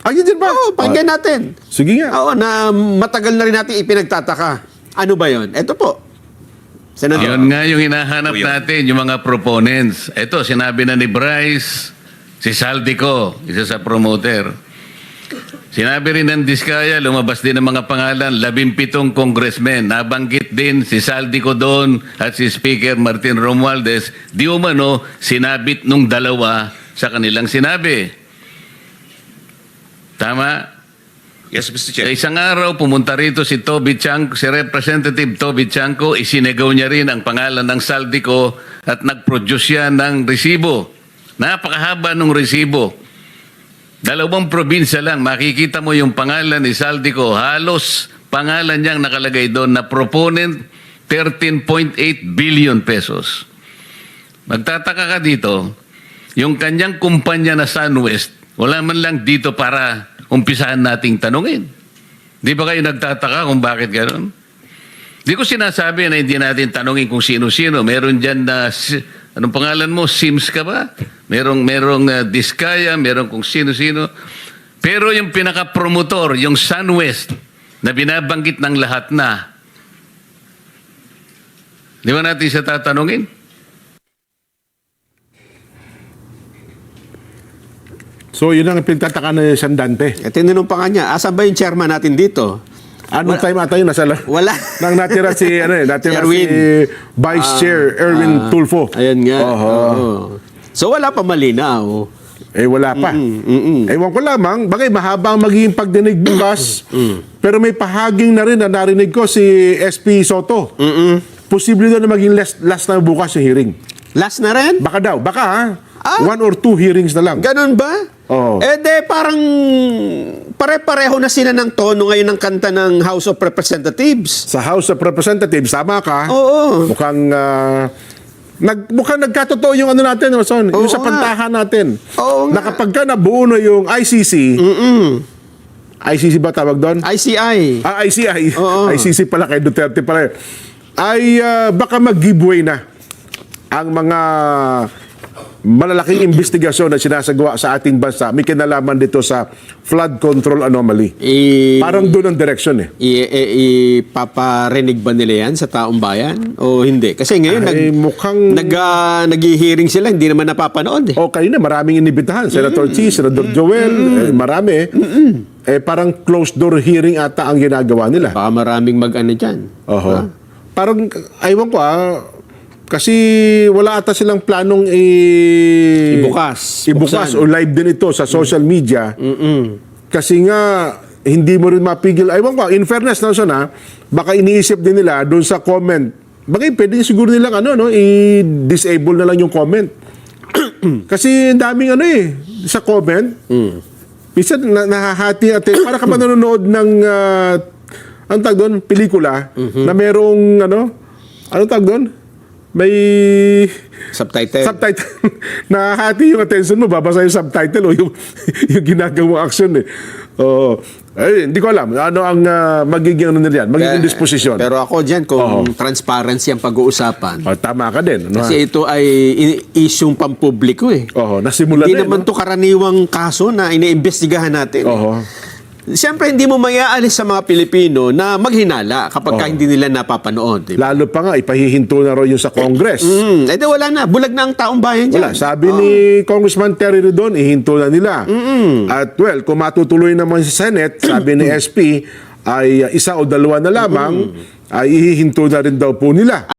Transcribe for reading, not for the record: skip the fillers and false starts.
Ayun din ba? Oo, pakinggan natin. Sige nga. Oo, na matagal na rin natin ipinagtataka. Ano ba yon? Ito po. Senador. Yun nga yung hinahanap natin, yung mga proponents. Ito, sinabi na ni Bryce, si Saldico, isa sa promoter. Sinabi rin ng Diskaya, lumabas din ng mga pangalan, 17 congressmen. Nabanggit din si Saldico doon at si Speaker Martin Romualdez. Di umano, sinabit nung dalawa sa kanilang sinabi. Tama? Yes, Mr. Sa Chair. isang araw, pumunta rito si Toby Chanco, si Representative Toby Chanco, isinagaw niya rin ang pangalan ng Saldico at nag-produce siya ng resibo. Napakahaba ng resibo. 2 probinsya lang, makikita mo yung pangalan ni Saldico. Halos pangalan niyang nakalagay doon na proponent 13.8 billion pesos. Magtataka ka dito, yung kanyang kumpanya na SunWest, wala man lang dito para umpisahan nating tanungin. Di ba kayo nagtataka kung bakit gano'n? Di ko sinasabi na hindi natin tanungin kung sino-sino. Meron dyan na, anong pangalan mo? Sims ka ba? Merong Diskaya, merong kung sino-sino. Pero yung pinaka-promotor, yung SunWest, na binabanggit ng lahat na, di ba natin siya tatanungin? So, yun ang pinagtataka na Sandante. Tinanong pa nga niya, asan ba yung chairman natin dito? Anong time ata yun? Wala. Nang natira si, natira Erwin. si Vice Chair Erwin Tulfo. Ayan nga. Oho. Oo. So wala pa malinaw. Eh, wala pa. Ewan ko lamang, bagay, mahaba ang magiging pagdinig bukas. Pero may pahaging na rin na narinig ko si SP Soto. Posible daw na maging last na bukas yung hearing. Last na rin? Baka daw, baka ha? Ah? 1 or 2 hearings na lang. Ganun ba? Oo. Eh de, parang pare-pareho na sila ng tono ngayon ng kanta ng House of Representatives. Sa House of Representatives, tama ka. Oo. Mukhang, mukhang nagkatotoo yung ano natin, Son, yung Oo sa nga. pantahan natin. Oo nga. Na kapag ka nabuo na yung ICC, ICC ba tawag doon? ICI. ICI. Oo. ICC pala kay Duterte pala. Ay baka mag-giveaway na ang mga malalaking investigasyon na sinasagawa sa ating bansa. May kinalaman dito sa flood control anomaly. Parang doon ang direction eh. Ipaparinig ba nila yan sa taong bayan? O hindi? Kasi ngayon, Ay, mukhang... nag-hearing sila, hindi naman napapanood eh. O kanina, maraming inibitahan. Senator Chi, Senator Joel, marami. Parang closed door hearing ata ang ginagawa nila. Baka maraming mag-ano dyan. Oho. Parang, aywan ko kasi wala ata silang planong Ibukas. ibukas o live din ito sa social media. Kasi nga, hindi mo rin mapigil. Aywan ko, in fairness na baka iniisip din nila doon sa comment. Bagay, pwede siguro nilang i-disable na lang yung comment. Kasi daming sa comment. Minsan nahahati natin. Para ka ba nanonood ng anong tag doon? Pelikula na merong anong tag doon? May Subtitle. nahahati yung attention mo, babasa yung subtitle o yung ginagawang action eh. Hindi ko alam ano ang magiging nila yan, magiging disposisyon. Pero ako dyan, kung transparency ang pag-uusapan, Tama ka din. kasi ito ay isyong pampubliko eh. Nasimula Hindi na naman to karaniwang kaso na iniimbestigahan natin. Siyempre, hindi mo mayaalis sa mga Pilipino na maghinala kapag ka hindi nila napapanood. Diba? Lalo pa nga, ipahihinto na raw yung sa Congress. Di wala na. Bulag na ang taong bayan dyan. Wala. Sabi ni Congressman Terry Redon, ihinto na nila. At well, kung matutuloy naman sa Senate, sabi ni SP, ay 1 o 2 na lamang, ay ihihinto na rin daw po nila.